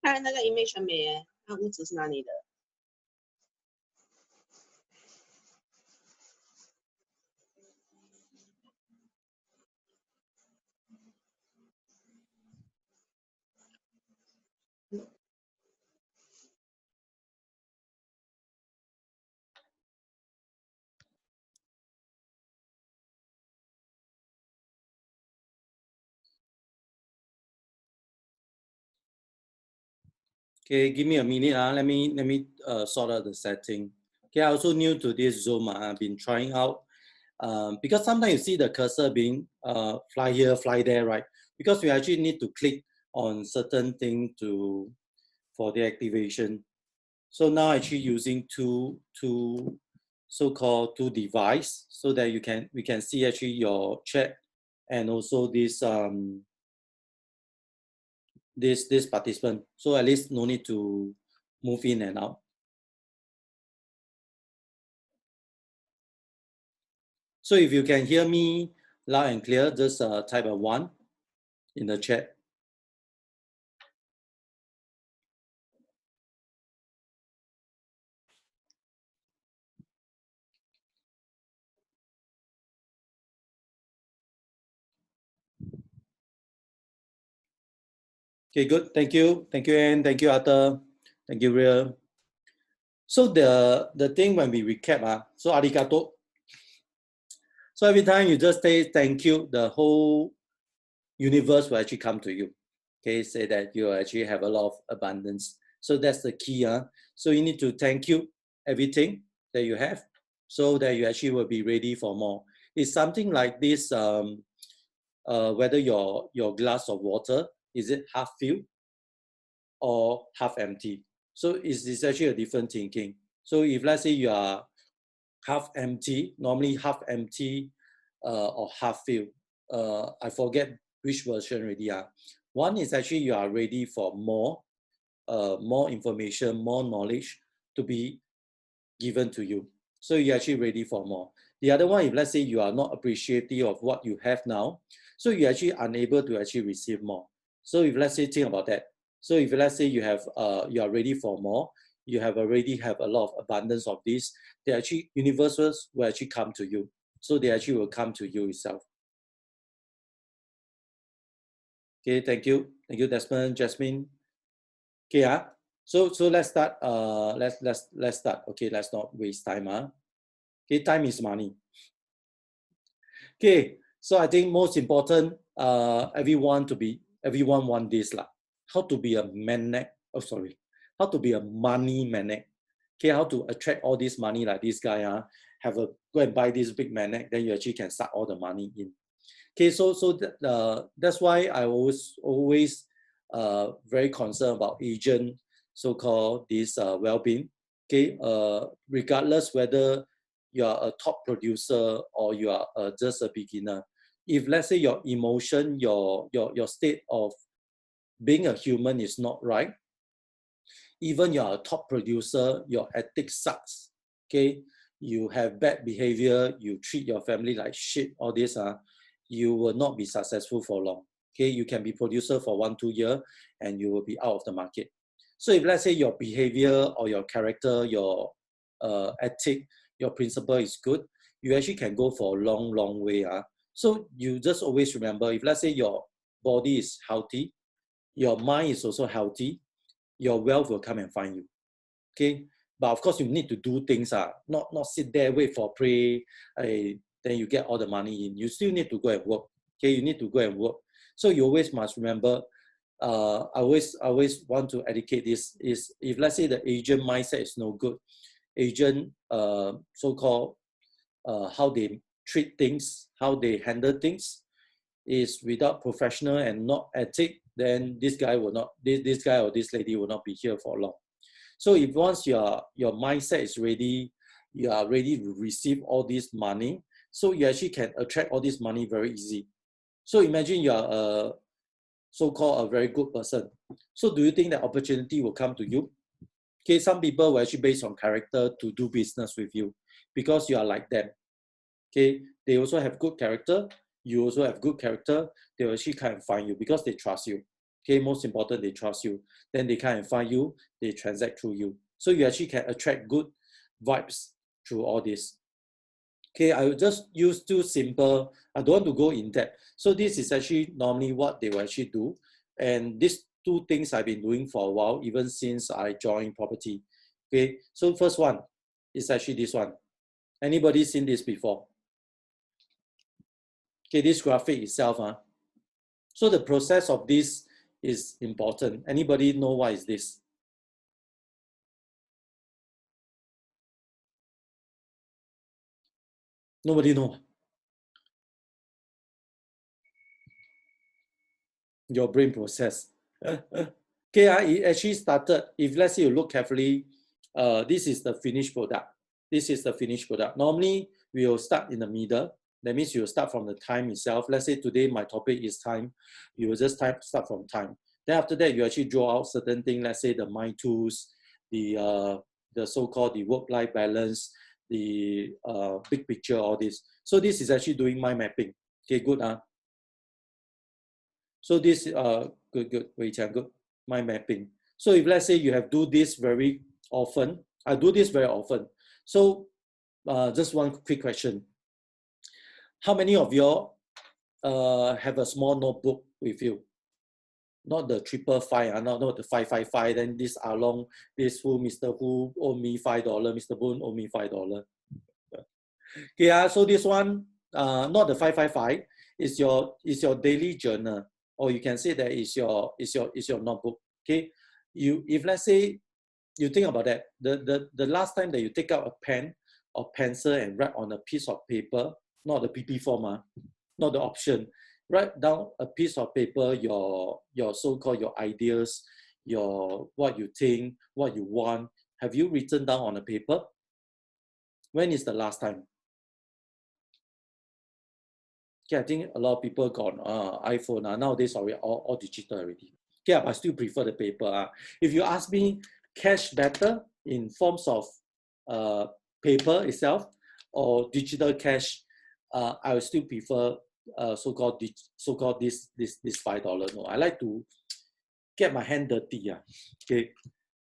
看那个 image 很美耶，那屋子是哪里的？Okay, give me a minute. Let me sort out the setting. Okay, I also new to this Zoom. I've been trying out because sometimes you see the cursor being fly here, fly there, right? Because we actually need to click on certain thing for the activation. So now actually using two so-called two device so that we can see actually your chat and also this this participant. So at least no need to move in and out. So if you can hear me loud and clear, just type a 1 in the chat. Okay, good. Thank you. Thank you, Anne. Thank you, Arthur. Thank you, Real. So the thing when we recap, so arigato. So every time you just say thank you, the whole universe will actually come to you. Okay, say that you actually have a lot of abundance. So that's the key. So you need to thank you everything that you have so that you actually will be ready for more. It's something like this, whether your glass of water, is it half filled or half empty? So it's actually a different thinking. So if let's say you are half empty, normally half empty or half filled, I forget which version already. One is actually you are ready for more information, more knowledge to be given to you. So you're actually ready for more. The other one, if let's say you are not appreciative of what you have now, so you're actually unable to actually receive more. So if let's say think about that. So if let's say you have you are ready for more, you have already have a lot of abundance of this, they actually universes will actually come to you. So they actually will come to you itself. Okay, thank you. Thank you, Desmond, Jasmine. Okay, so let's start. Let's start. Okay, let's not waste time. Okay, time is money. Okay, so I think most important, everyone want this lah. How to be a magnet? Oh, sorry. How to be a money magnet? Okay, how to attract all this money like this guy? Have a go and buy this big magnet, then you actually can suck all the money in. Okay, so that's why I always very concerned about agent, so-called this well-being. Okay, regardless whether you are a top producer or you are just a beginner. If let's say your emotion, your state of being a human is not right, even you are a top producer, your ethics sucks. Okay, you have bad behavior, you treat your family like shit, all this, you will not be successful for long. Okay, you can be producer for 1-2 years and you will be out of the market. So if let's say your behavior or your character, your ethic, your principle is good, you actually can go for a long way. So you just always remember, if let's say your body is healthy, your mind is also healthy, your wealth will come and find you. Okay, but of course you need to do things, not sit there wait for pray, then you get all the money in. You still need to go and work. Okay, you need to go and work. So you always must remember. I always want to educate this is if let's say the agent mindset is no good, agent so-called how they treat things, how they handle things is without professional and not ethic, then this guy will not, this guy or this lady will not be here for long. So if once your mindset is ready, you are ready to receive all this money, so you actually can attract all this money very easy. So imagine you are a so-called a very good person. So do you think that opportunity will come to you? Okay, some people will actually based on character to do business with you because you are like them. Okay, they also have good character. You also have good character. They will actually come and find you because they trust you. Okay, most important, they trust you. Then they come and find you, they transact through you. So you actually can attract good vibes through all this. Okay, I will just use two simple, I don't want to go in depth. So this is actually normally what they will actually do. And these two things I've been doing for a while, even since I joined property. Okay, so first one is actually this one. Anybody seen this before? Okay, this graphic itself. So the process of this is important. Anybody know what is this? Nobody know. Your brain process. Okay, it actually started, if let's say you look carefully, this is the finished product. This is the finished product. Normally, we will start in the middle. That means you will start from the time itself. Let's say today my topic is time. You will just start from time. Then after that, you actually draw out certain things. Let's say the mind tools, the so-called the work-life balance, the big picture, all this. So this is actually doing mind mapping. Okay, good. So this good, good mind mapping. So if let's say you have do this very often, I do this very often. So just one quick question. How many of you have a small notebook with you? Not the 555, not the 555. Then this Along, this who, Mr. Who owe me $5, Mr. Boone owe me $5. Okay, so this one, not the 555, is your daily journal, or you can say that is your notebook. Okay, if let's say you think about that, the last time that you take out a pen or pencil and write on a piece of paper, not the PP form, not the option, write down a piece of paper, your so-called your ideas, your what you think, what you want. Have you written down on a paper? When is the last time? Okay, I think a lot of people got iPhone. Nowadays, all digital already. Okay, I still prefer the paper. If you ask me, cash better in forms of paper itself or digital cash, I would still prefer so-called this $5. No, I like to get my hand dirty. Okay.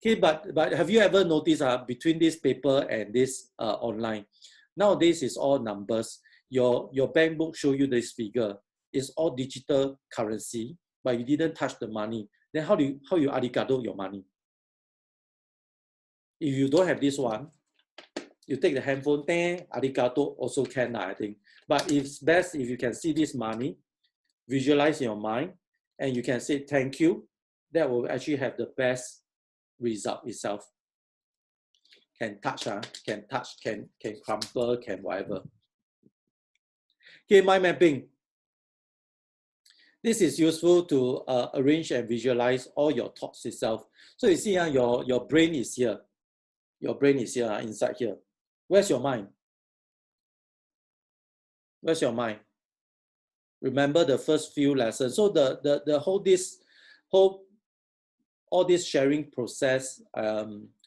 Okay, but have you ever noticed between this paper and this online, nowadays it's all numbers. Your bank book show you this figure. It's all digital currency, but you didn't touch the money. Then how you arigato your money? If you don't have this one, you take the handphone, arigato also can, I think. But it's best if you can see this money, visualize in your mind, and you can say thank you. That will actually have the best result itself. Can touch, can crumple, can whatever. Okay, mind mapping. This is useful to arrange and visualize all your thoughts itself. So you see, your brain is here. Your brain is here, inside here. Where's your mind? Where's your mind? Remember the first few lessons. So the whole all this sharing process,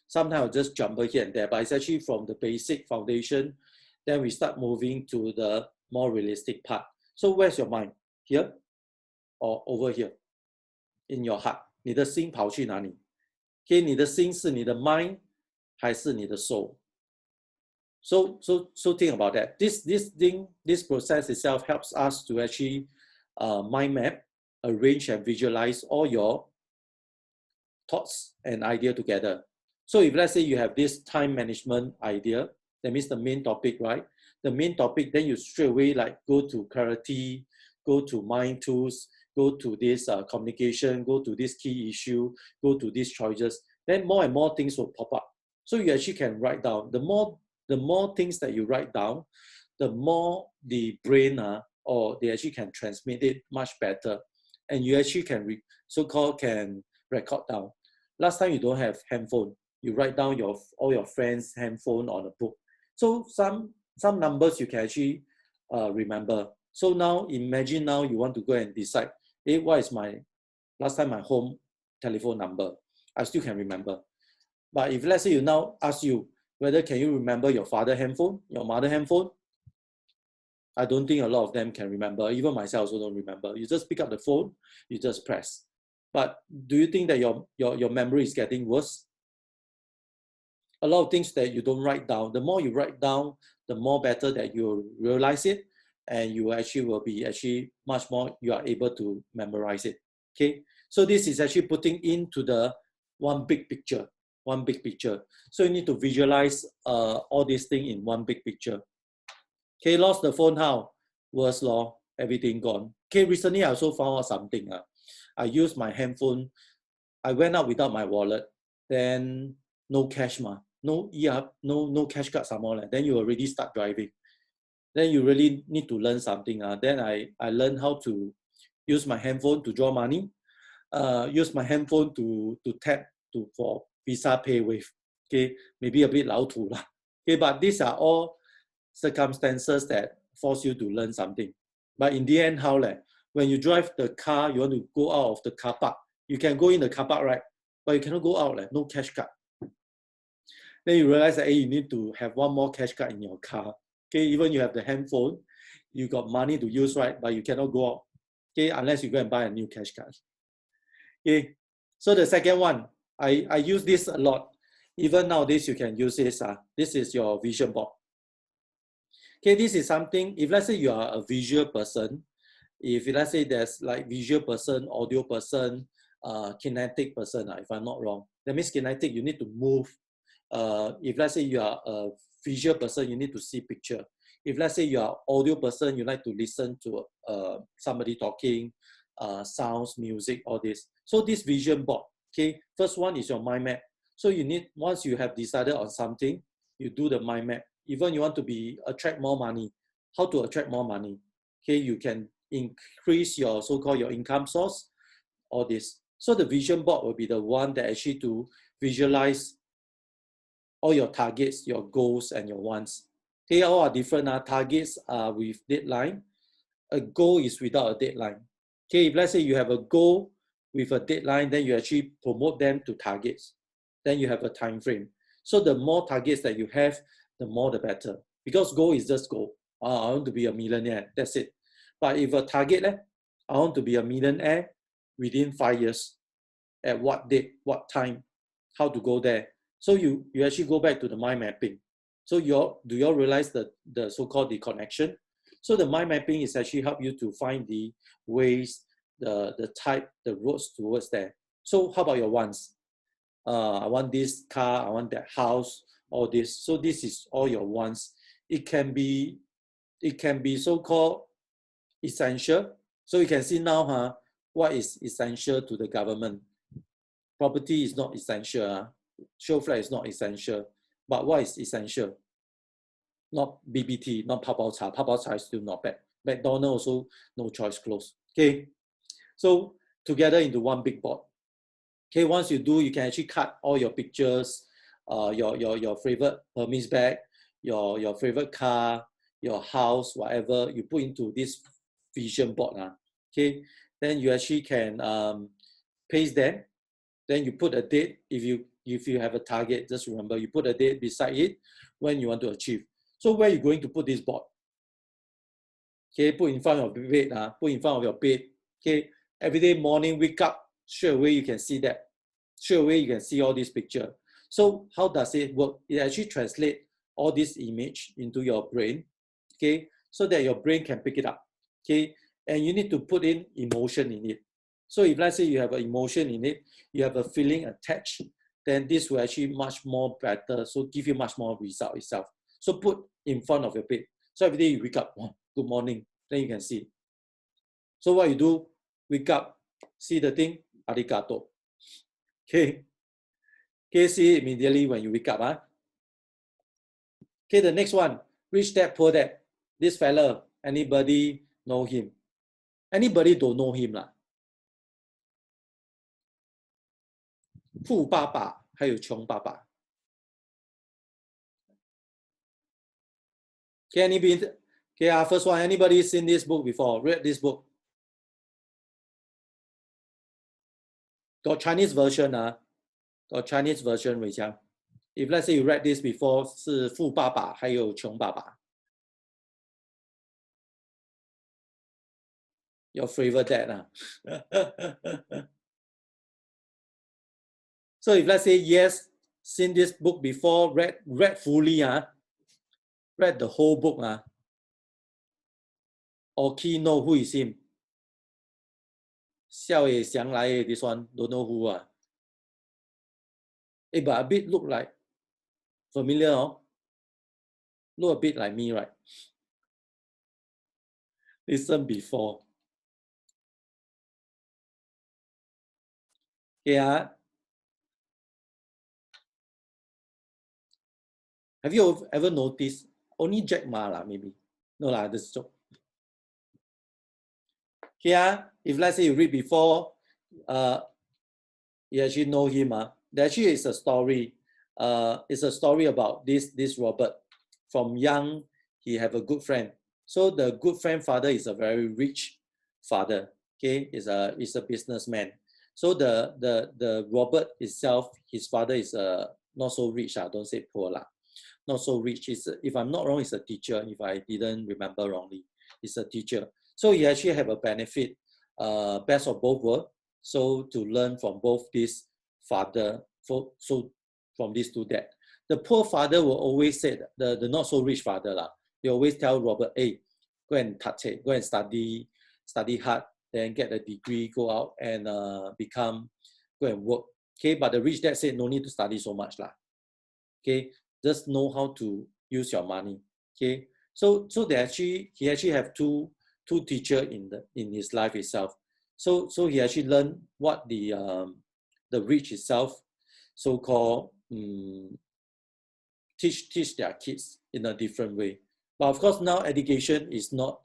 sometimes I'll just jumble here and there, but it's actually from the basic foundation. Then we start moving to the more realistic part. So where's your mind? Here or over here? In your heart. 你的心跑去哪里? Okay, 你的心是你的 mind 还是你的 soul? So think about that. This process itself helps us to actually mind map, arrange and visualize all your thoughts and idea together. So if let's say you have this time management idea, that means the main topic, right? The main topic, then you straight away like go to clarity, go to mind tools, go to this communication, go to this key issue, go to these choices. Then more and more things will pop up. So you actually can write down. The more things that you write down, the more the brain or they actually can transmit it much better. And you actually can so-called can record down. Last time you don't have handphone, you write down all your friends' handphone on a book. So some numbers you can actually remember. So now imagine now you want to go and decide, what is my last time my home telephone number? I still can remember. But if let's say you now ask you whether can you remember your father handphone, your mother handphone, I don't think a lot of them can remember. Even myself also don't remember. You just pick up the phone, you just press. But do you think that your memory is getting worse? A lot of things that you don't write down, the more you write down, the more better that you realize it, and you actually will be actually much more, you are able to memorize it. Okay, so this is actually putting into the one big picture. So you need to visualize all these things in one big picture. Okay, lost the phone, how? Worse law, everything gone. Okay, recently I also found out something. I used my handphone. I went out without my wallet. Then no cash no cash card some more. Then you already start driving. Then you really need to learn something. Then I learned how to use my handphone to draw money. Use my handphone to tap for Visa PayWave. Okay, maybe a bit 老土 lah. Okay, but these are all circumstances that force you to learn something. But in the end, how when you drive the car, you want to go out of the car park. You can go in the car park, right? But you cannot go out, no cash card. Then you realize that you need to have one more cash card in your car. Okay, even you have the handphone, you got money to use, right? But you cannot go out. Okay, unless you go and buy a new cash card. Okay, so the second one, I use this a lot. Even nowadays, you can use this. This is your vision board. Okay, this is something, if let's say you are a visual person, if let's say there's like visual person, audio person, kinetic person, if I'm not wrong, that means kinetic, you need to move. If let's say you are a visual person, you need to see picture. If let's say you are audio person, you like to listen to somebody talking, sounds, music, all this. So this vision board, okay, first one is your mind map. So you need, once you have decided on something, you do the mind map. Even you want to attract more money, how to attract more money? Okay, you can increase your so-called your income source, all this. So the vision board will be the one that actually to visualize all your targets, your goals, and your wants. Okay, all are different. Targets are with deadline. A goal is without a deadline. Okay, if let's say you have a goal with a deadline, then you actually promote them to targets. Then you have a time frame. So the more targets that you have, the more the better. Because goal is just goal. I want to be a millionaire. That's it. But if a target, I want to be a millionaire within 5 years. At what date, what time, how to go there. So you actually go back to the mind mapping. So do you all realize the so-called the connection? So the mind mapping is actually help you to find the ways, the type, the roads towards there. So how about your wants? I want this car, I want that house, all this. So this is all your wants. It can be so-called essential. So you can see now, what is essential to the government. Property is not essential. Show flat is not essential. But what is essential? Not BBT, not 泡泡茶. 泡泡茶is still not bad. McDonald's also no choice, close. Okay. So together into one big board. Okay, once you do, you can actually cut all your pictures, your favorite Hermes bag, your favorite car, your house, whatever you put into this vision board. Okay, then you actually can paste them. Then you put a date. If you have a target, just remember you put a date beside it when you want to achieve. So where are you going to put this board? Okay, put in front of your bed. Put in front of your bed. Okay, every day morning wake up, straight away you can see that. Straight away you can see all this picture. So how does it work? It actually translates all this image into your brain. Okay, so that your brain can pick it up. Okay, and you need to put in emotion in it. So if let's say you have an emotion in it, you have a feeling attached, then this will actually much more better. So give you much more result itself. So put in front of your bed. So every day you wake up, good morning, then you can see. So what you do, wake up, see the thing, arigato. Okay. Okay, see it immediately when you wake up. Okay, the next one, rich dad, poor dad. This fella, anybody know him? Anybody don't know him lah. 富爸爸还有穷爸爸。Okay, first one, anybody seen this book before? Read this book? Got Chinese version Got Chinese version 伟强。If let's say you read this before, 是富爸爸还有穷爸爸。Your favorite dad So if let's say yes, seen this book before, read fully, read the whole book, or key know who is him. Xiao Ye Xiang Lai, this one, don't know who. But a bit look like familiar, look a bit like me, right? Listen before. Okay, have you ever noticed? Only Jack Ma lah, maybe. No lah, this joke. Okay, if let's say you read before, you actually know him. There actually is a story. It's a story about this Robert. From young, he have a good friend. So the good friend father is a very rich father. Okay, is a businessman. So the Robert itself, his father is not so rich. Don't say poor lah. Not so rich. If I'm not wrong, he's a teacher. If I didn't remember wrongly, he's a teacher. So he actually have a benefit, best of both worlds. So to learn from both this father, so from this to that. The poor father will always say, the not so rich father lah, they always tell Robert, hey, go and touch it, go and study hard, then get a degree, go out and go and work. Okay, but the rich dad said, no need to study so much lah. Okay, just know how to use your money. Okay, so he actually have two teacher in his life itself. So he actually learned what the rich itself so-called teach their kids in a different way. But of course now education is not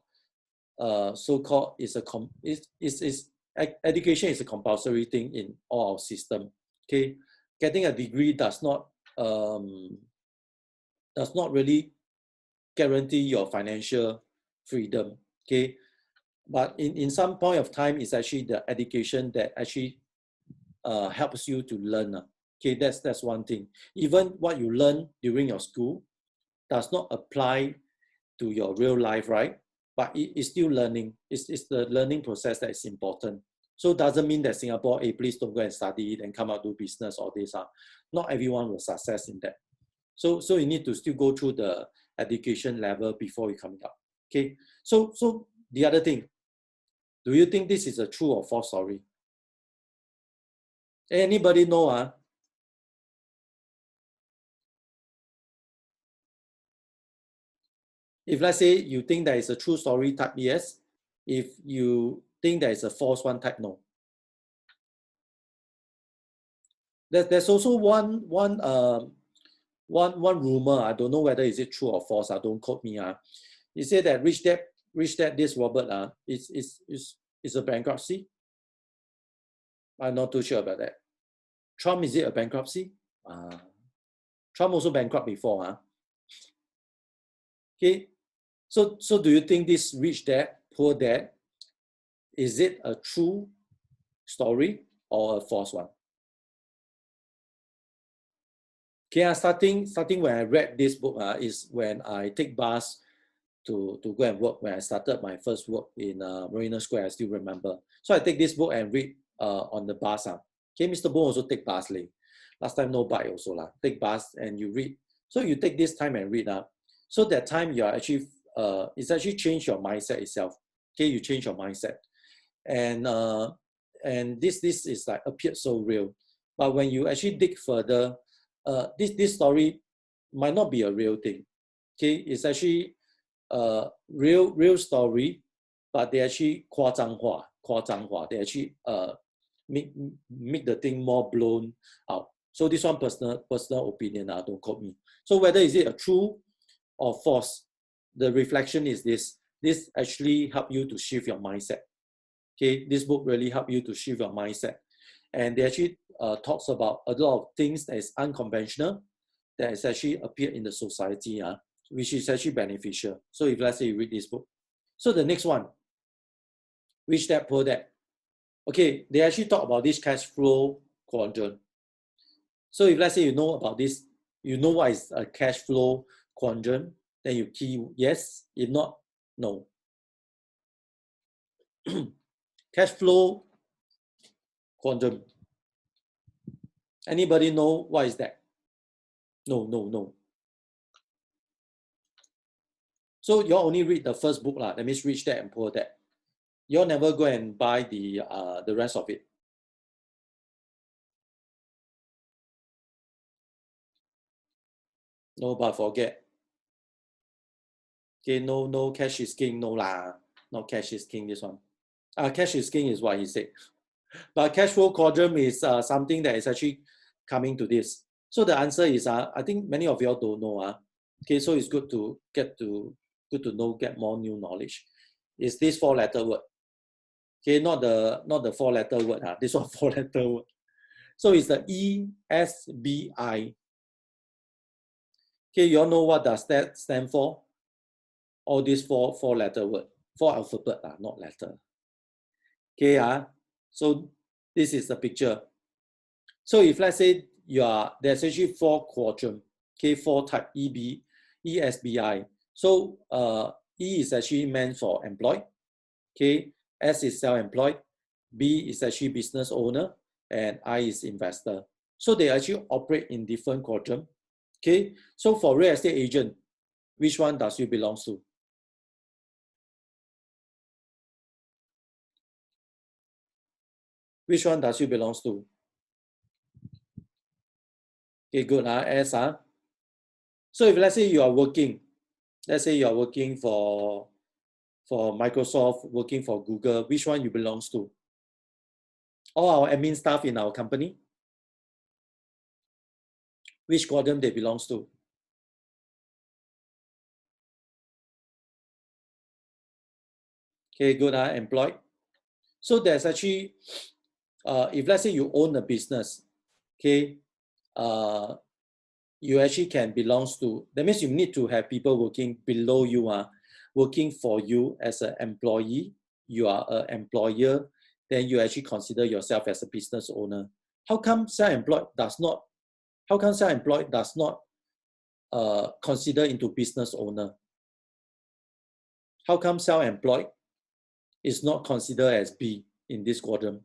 so-called education is a compulsory thing in all our system. Okay, getting a degree does not really guarantee your financial freedom. Okay, but in some point of time, it's actually the education that actually helps you to learn. Okay, that's one thing. Even what you learn during your school does not apply to your real life, right? But it's still learning. It's the learning process that is important. So it doesn't mean that Singapore, hey, please don't go and study it and come out do business or this. Not everyone will success in that. So you need to still go through the education level before you coming up. Okay. So the other thing, do you think this is a true or false story? Anybody know? If let's say you think that is a true story, type yes. If you think that is a false one, type no. There's also one rumor. I don't know whether is it true or false. Don't quote me. He said that rich dad this Robert is a bankruptcy. I'm not too sure about that. Trump, is it a bankruptcy? Trump also bankrupt before. Okay, so do you think this rich dad, poor dad, is it a true story or a false one? Okay, starting when I read this book is when I take bus to go and work. When I started my first work in Marina Square, I still remember. So I take this book and read on the bus. Okay, Mr. Boon also take bus leh. Last time no bike also lah. Take bus and you read. So you take this time and read. So that time you are actually it's actually change your mindset itself. Okay, you change your mindset, and this is like appeared so real, but when you actually dig further, this story might not be a real thing. Okay, it's actually a real story, but they actually 夸张化. They actually make the thing more blown out. So this one personal opinion. Don't quote me. So whether is it a true or false, the reflection is this. This actually help you to shift your mindset. Okay, this book really help you to shift your mindset, and they actually talks about a lot of things that is unconventional, that is actually appear in the society, which is actually beneficial. So if let's say you read this book, so the next one, rich dad poor dad. Okay, they actually talk about this cash flow quadrant. So if let's say you know about this, you know what is a cash flow quadrant, then you key yes. If not, no. Cash flow quadrant. Anybody know what is that? No. So you only read the first book lah. That means Rich Dad and Poor Dad. You never go and buy the rest of it. No, but forget. Okay, no cash is king, no lah. Not cash is king, this one. Cash is king is what he said. But cash flow quadrant is something that is actually coming to this. So the answer is, I think many of you all don't know. Okay, so it's good to get more new knowledge. It's this 4-letter word. Okay, not the 4-letter word. This one 4-letter word. So it's the ESBI. Okay, you all know what does that stand for? All these four-letter word, 4 alphabet, not letter. Okay, so this is the picture. So if let's say there's actually 4 quadrant, okay, 4 type ESBI. So E is actually meant for employed, okay, S is self-employed, B is actually business owner, and I is investor. So they actually operate in different quadrant. Okay, so for real estate agent, which one does you belong to? Which one does you belong to? Okay, good. S. So if let's say you are working, let's say you are working for Microsoft, working for Google, which one you belongs to? All our admin staff in our company, which quadrant they belongs to? Okay, good. Employed. So there's actually, if let's say you own a business, okay, you actually can belongs to, that means you need to have people working below you, working for you as an employee. You are an employer, then you actually consider yourself as a business owner. How come self-employed does not consider into business owner? How come self-employed is not considered as B in this quadrant?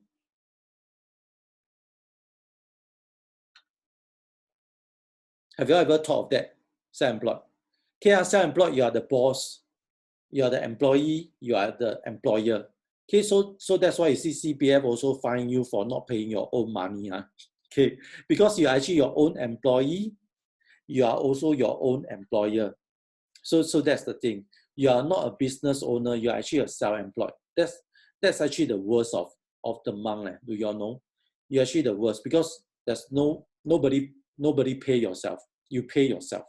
Have you ever thought of that? Self-employed. Okay, self-employed, you are the boss, you are the employee, you are the employer. Okay, so that's why you see CPF also fine you for not paying your own money. Okay, because you are actually your own employee, you are also your own employer. So that's the thing. You are not a business owner, you are actually a self-employed. That's actually the worst of the monk. Do you all know? You're actually the worst because there's nobody pay yourself. You pay yourself.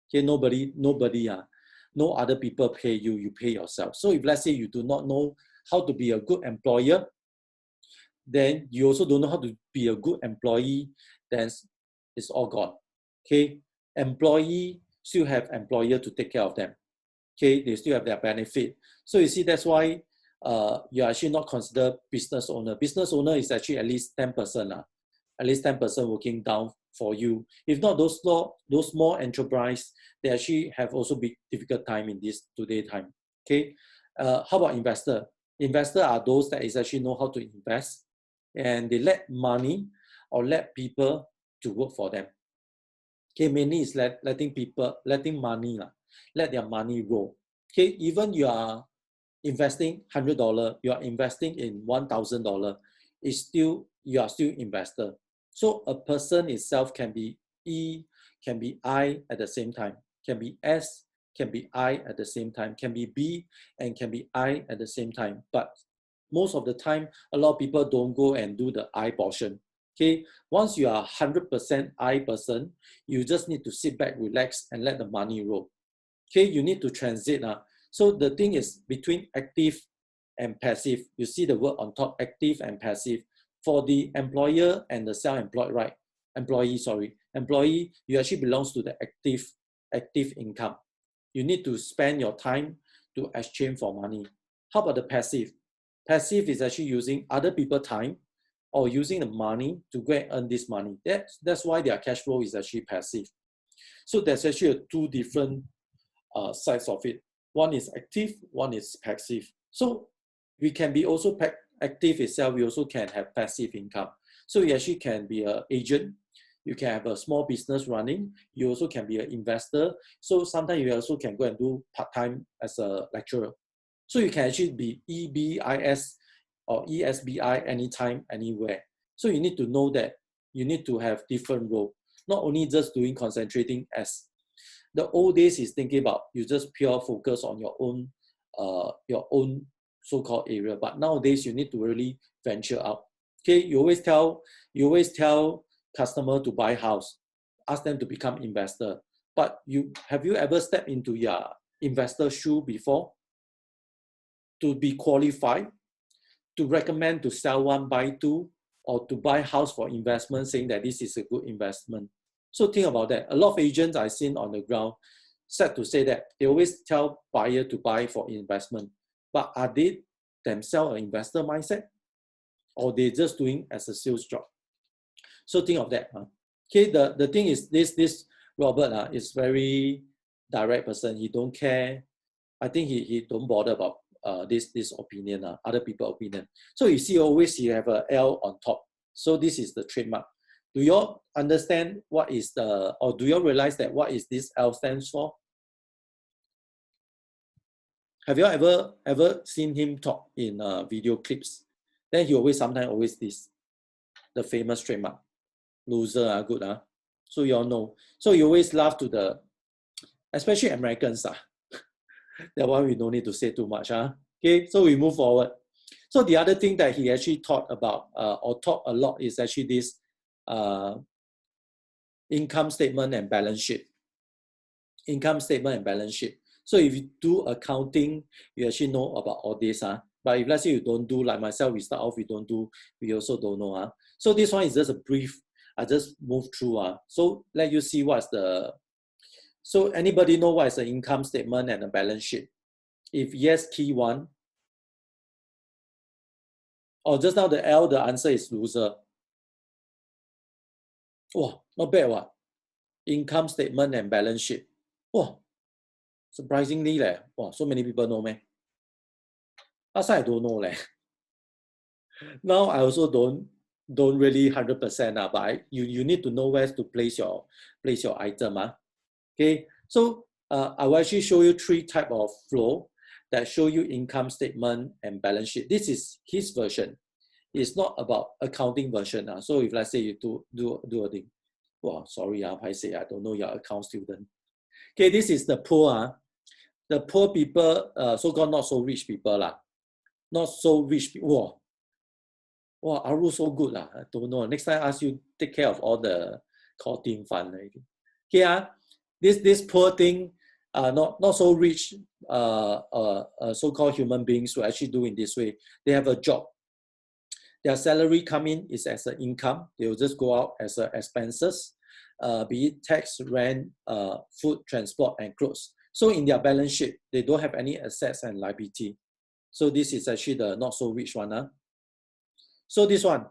Okay, nobody, no other people pay you, you pay yourself. So if let's say you do not know how to be a good employer, then you also don't know how to be a good employee, then it's all gone. Okay, employee still have employer to take care of them. Okay, they still have their benefit. So you see, that's why you're actually not considered business owner. Business owner is actually at least 10%, at least 10% working down for you. If not, those small enterprise, they actually have also big difficult time in this today time. Okay, how about investor? Investor are those that is actually know how to invest, and they let money or let people to work for them. Okay, mainly is letting money, let their money roll. Okay, even you are investing $100, you are investing in $1,000, you are still investor. So a person itself can be E, can be I at the same time, can be S, can be I at the same time, can be B, and can be I at the same time. But most of the time, a lot of people don't go and do the I portion. Okay, once you are 100% I person, you just need to sit back, relax, and let the money roll. Okay, you need to transit. So the thing is between active and passive. You see the word on top, active and passive. For the employer and the self-employed, right? Employee, you actually belongs to the active income. You need to spend your time to exchange for money. How about the passive? Passive is actually using other people's time or using the money to go and earn this money. That's why their cash flow is actually passive. So there's actually two different sides of it. One is active, one is passive. So we can be also active itself, we also can have passive income. So you actually can be an agent, You can have a small business running. You also can be an investor. So sometimes you also can go and do part-time as a lecturer. So you can actually be EBIS or ESBI anytime, anywhere. So you need to know that you need to have different role, not only just doing concentrating as the old days is thinking about you just pure focus on your own so-called area. But nowadays you need to really venture out. Okay, you always tell customer to buy house, ask them to become investor. But have you ever stepped into your investor shoe before? To be qualified, to recommend to sell one, buy two, or to buy house for investment, saying that this is a good investment. So think about that. A lot of agents I've seen on the ground said to say that they always tell buyer to buy for investment. But are they themselves an investor mindset? Or they just doing as a sales job? So think of that. Okay, the thing is this Robert is very direct person. He don't care. I think he don't bother about this opinion, other people's opinion. So you see always you have a L on top. So this is the trademark. Do you all understand what is or do you all realize that what is this L stands for? Have you ever seen him talk in video clips? Then he sometimes this, the famous trademark. Loser, good. So you all know. So you always laugh to especially Americans. That one we don't need to say too much. Okay, so we move forward. So the other thing that he actually taught about or taught a lot is actually this income statement and balance sheet. Income statement and balance sheet. So if you do accounting, you actually know about all this. But if let's say you don't do, like myself, we start off, we don't do, we also don't know. So this one is just a brief, I just move through. So let you see what's so anybody know what is the income statement and a balance sheet? If yes, key one. Or just now the L, the answer is loser. Wow, not bad. What? Income statement and balance sheet. Wow, surprisingly, wow, so many people know me. Last time I don't know. Now I also don't really 100%, but you need to know where to place your item. Okay, so I will actually show you 3 types of flow that show you income statement and balance sheet. This is his version. It's not about accounting version. So if let's say you do a thing, well, sorry, I say I don't know your account student. Okay, this is the poor. The poor people, so-called not so rich people. Not so rich people. Wow, Aru so good. I don't know. Next time I ask you take care of all the core team fund. Okay, this poor thing, not so rich so-called human beings who actually do in this way. They have a job. Their salary come in is as an income. They will just go out as expenses, be it tax, rent, food, transport, and clothes. So in their balance sheet, they don't have any assets and liability. So this is actually the not so rich one. So this one,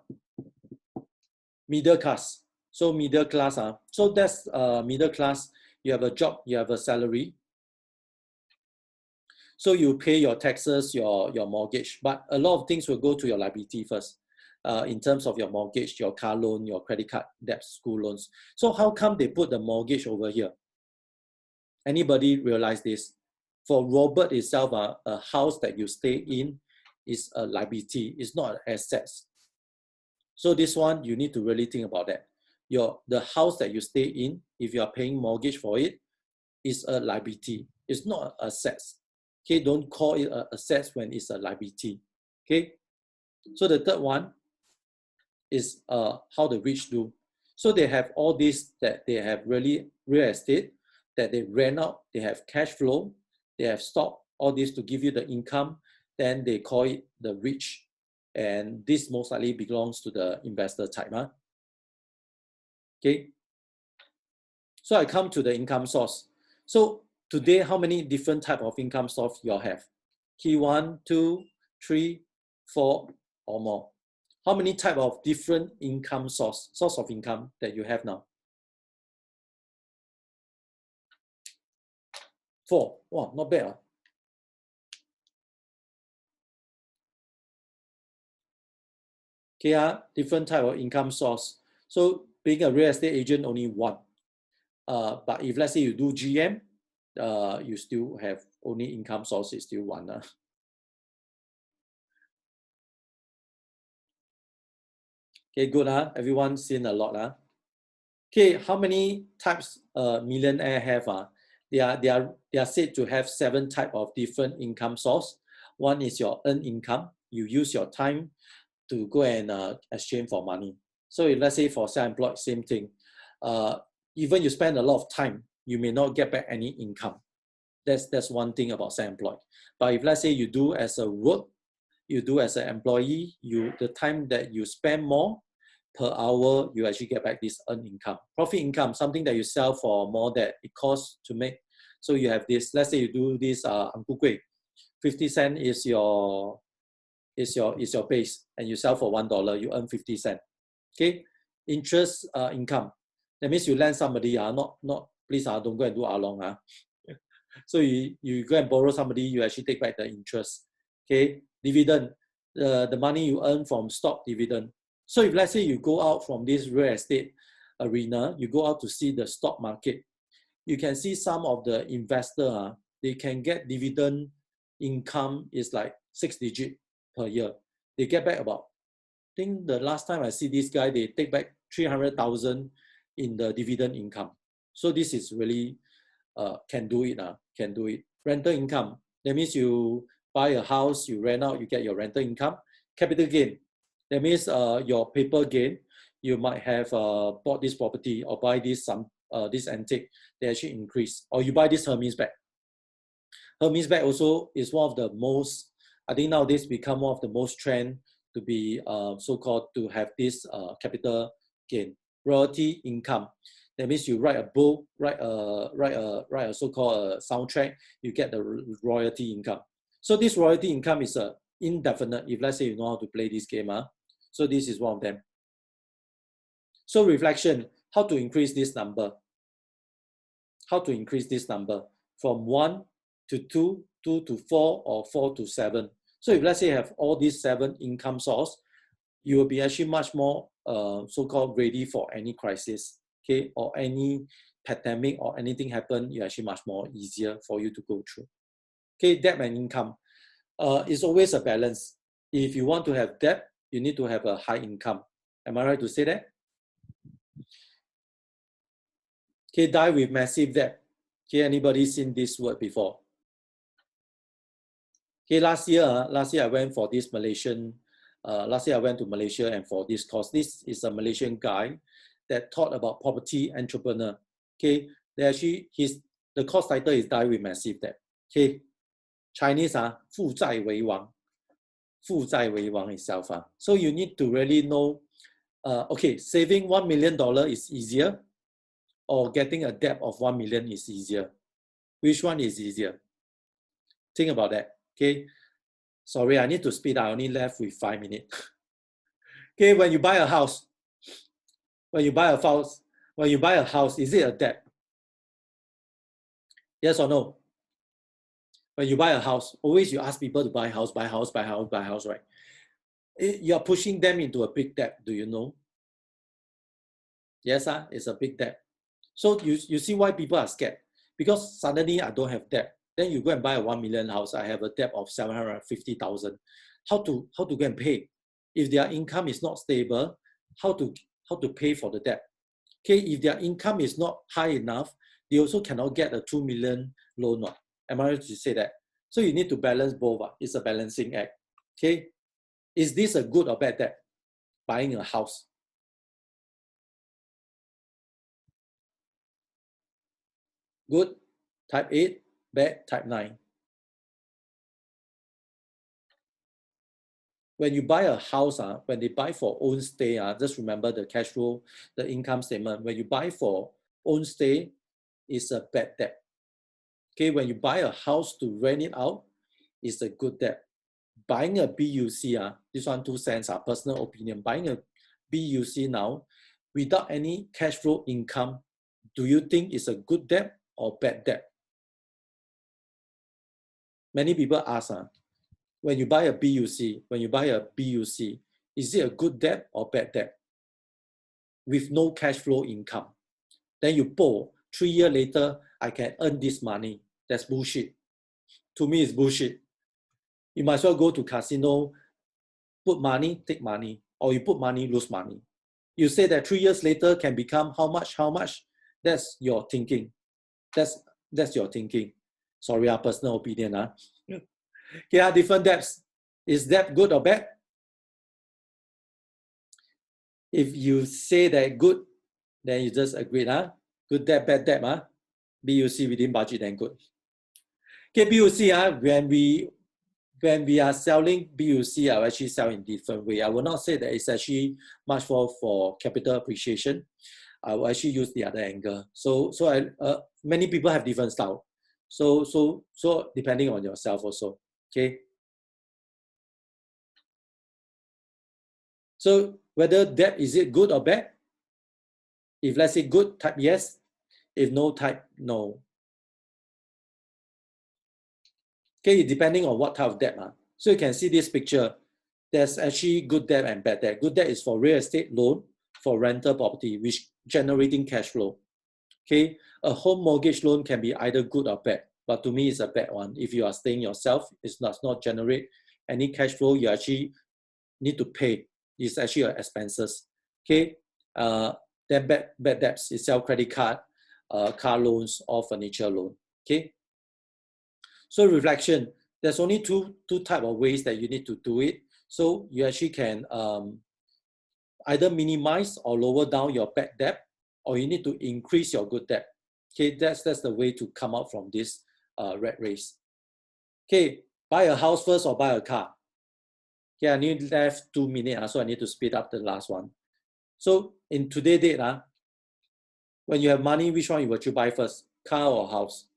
middle class. So middle class. So that's middle class. You have a job, you have a salary. So you pay your taxes, your mortgage, but a lot of things will go to your liability first. In terms of your mortgage, your car loan, your credit card debt, school loans. So how come they put the mortgage over here? Anybody realize this? For Robert itself, a house that you stay in is a liability. It's not an asset. So this one, you need to really think about that. The house that you stay in, if you are paying mortgage for it, is a liability. It's not an asset. Okay, don't call it an asset when it's a liability. Okay, so the third one is how the rich do. So they have all this, that they have really real estate, that they rent out, they have cash flow, they have stock, all this to give you the income, then they call it the rich. And this most likely belongs to the investor type. Okay, so I come to the income source. So today, how many different type of income source you all have? Key 1, 2, 3, 4 or more. How many type of different income source of income that you have now? 4. Wow, not bad. Okay, different type of income source. So being a real estate agent, only one. But if let's say you do GM, you still have only income source is still one. Okay, good. Everyone seen a lot. Okay, how many types millionaire have? They are said to have 7 types of different income source. One is your earned income. You use your time to go and exchange for money. So if let's say for self-employed, same thing. Even you spend a lot of time, you may not get back any income. That's one thing about self-employed. But if let's say you do as a work, you do as an employee, the time that you spend more per hour, you actually get back this earned income. Profit income, something that you sell for more that it costs to make. So you have this, let's say you do this Ang Ku Kueh, 50 cents is your base, and you sell for $1, you earn 50 cents. Okay, interest income. That means you lend somebody, please don't go and do along. So you go and borrow somebody, you actually take back the interest. Okay, dividend, the money you earn from stock dividend. So if let's say you go out from this real estate arena, you go out to see the stock market, you can see some of the investor, they can get dividend income is like 6 digit per year. They get back about, I think the last time I see this guy, they take back 300,000 in the dividend income. So this is really can do it. Rental income, that means you buy a house, you rent out, you get your rental income. Capital gain, that means your paper gain, you might have bought this property or buy this antique, they actually increase. Or you buy this Hermes bag. Hermes bag also is one of the most, I think nowadays become one of the most trend to be so-called to have this capital gain. Royalty income, that means you write a book, write a so-called soundtrack, you get the royalty income. So this royalty income is indefinite if let's say you know how to play this game. So this is one of them. So reflection, how to increase this number? How to increase this number from 1 to 2, 2 to 4, or 4 to 7. So if let's say you have all these 7 income source, you will be actually much more so-called ready for any crisis, okay, or any pandemic or anything happen, you're actually much more easier for you to go through. Okay, debt and income. It's always a balance. If you want to have debt, you need to have a high income. Am I right to say that? Okay, die with massive debt. Okay, anybody seen this word before? Okay, last year I went for this Malaysian, last year I went to Malaysia and for this course. This is a Malaysian guy that taught about property entrepreneur. Okay, the course title is Die with Massive Debt. Okay, Chinese 负债为王，负债为王 itself. So you need to really know, okay, saving $1 million is easier, or getting a debt of 1 million is easier. Which one is easier? Think about that. Okay. Sorry, I need to speed. I only left with 5 minutes. Okay, when you buy a house, is it a debt? Yes or no? When you buy a house, always you ask people to buy house, right? You are pushing them into a big debt. Do you know? Yes, it's a big debt. So you see why people are scared. Because suddenly I don't have debt. Then you go and buy a 1 million house. I have a debt of 750,000. How to go and pay? If their income is not stable, how to pay for the debt? Okay, if their income is not high enough, they also cannot get a 2 million loan. Am I right to say that? So you need to balance both. It's a balancing act. Okay, is this a good or bad debt? Buying a house. Good, type 8, bad, type 9. When you buy a house, when they buy for own stay, just remember the cash flow, the income statement. When you buy for own stay, it's a bad debt. Okay, when you buy a house to rent it out, it's a good debt. Buying a BUC, this one 2 cents, personal opinion. Buying a BUC now, without any cash flow income, do you think it's a good debt or bad debt? Many people ask, when you buy a BUC, is it a good debt or bad debt? with no cash flow income. Then you borrow, 3 years later, I can earn this money. That's bullshit. To me, it's bullshit. You might as well go to casino, put money, take money, or you put money, lose money. You say that 3 years later can become how much, how much? That's your thinking. That's your thinking. Sorry, our personal opinion. Okay, different debts. Is debt good or bad? If you say that good, then you just agree. Good debt, bad debt. BUC within budget, then good. Okay, BUC, when we are selling BUC, I actually sell in different way. I will not say that it's actually much more for capital appreciation. I will actually use the other angle. So many people have different style. So depending on yourself also. Okay. So whether debt, is it good or bad? If let's say good, type yes. If no, type no. Okay, depending on what type of debt. So you can see this picture. There's actually good debt and bad debt. Good debt is for real estate loan, for rental property, which generating cash flow. Okay, a home mortgage loan can be either good or bad, but to me it's a bad one. If you are staying yourself, it does not generate any cash flow. You actually need to pay. It's actually your expenses. Okay, then bad debts is sell credit card, car loans, or furniture loan. Okay. So reflection, there's only two type of ways that you need to do it. So you actually can either minimize or lower down your bad debt, or you need to increase your good debt. Okay, that's the way to come out from this rat race. Okay, buy a house first or buy a car? Okay, I need left 2 minutes, so I need to speed up the last one. So in today's date, when you have money, which one would you buy first? Car or house?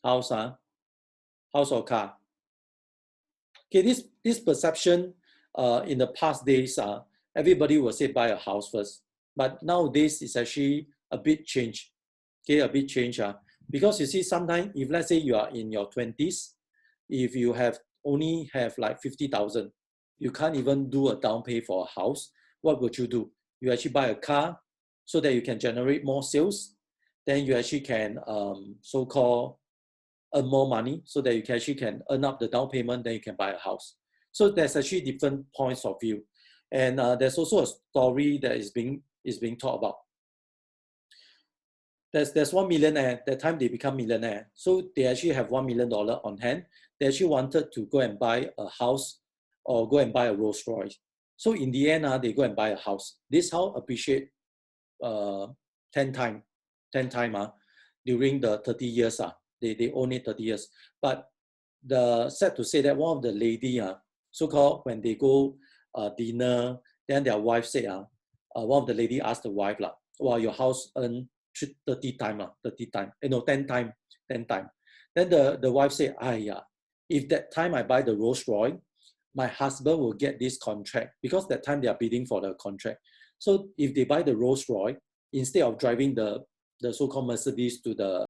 House, house or car? Okay, this perception in the past days, everybody will say buy a house first. But nowadays, it's actually a bit change. Okay, a bit change. Because you see, sometimes if let's say you are in your 20s, if you only have like 50,000, you can't even do a down pay for a house. What would you do? You actually buy a car so that you can generate more sales. Then you actually can so-called earn more money so that you can actually can earn up the down payment, then you can buy a house. So there's actually different points of view. And there's also a story that is being talked about. There's one millionaire, that time they become millionaire. So they actually have $1 million on hand. They actually wanted to go and buy a house or go and buy a Rolls Royce. So in the end, they go and buy a house. This house appreciate 10 times during the 30 years. They own it 30 years. But sad to say that one of the lady, so-called when they go dinner, then their wife said, one of the lady asked the wife, well, your house earn 30 times, 10 times. Then the wife said, if that time I buy the Rolls Royce, my husband will get this contract, because that time they are bidding for the contract. So if they buy the Rolls Royce, instead of driving the so-called Mercedes to the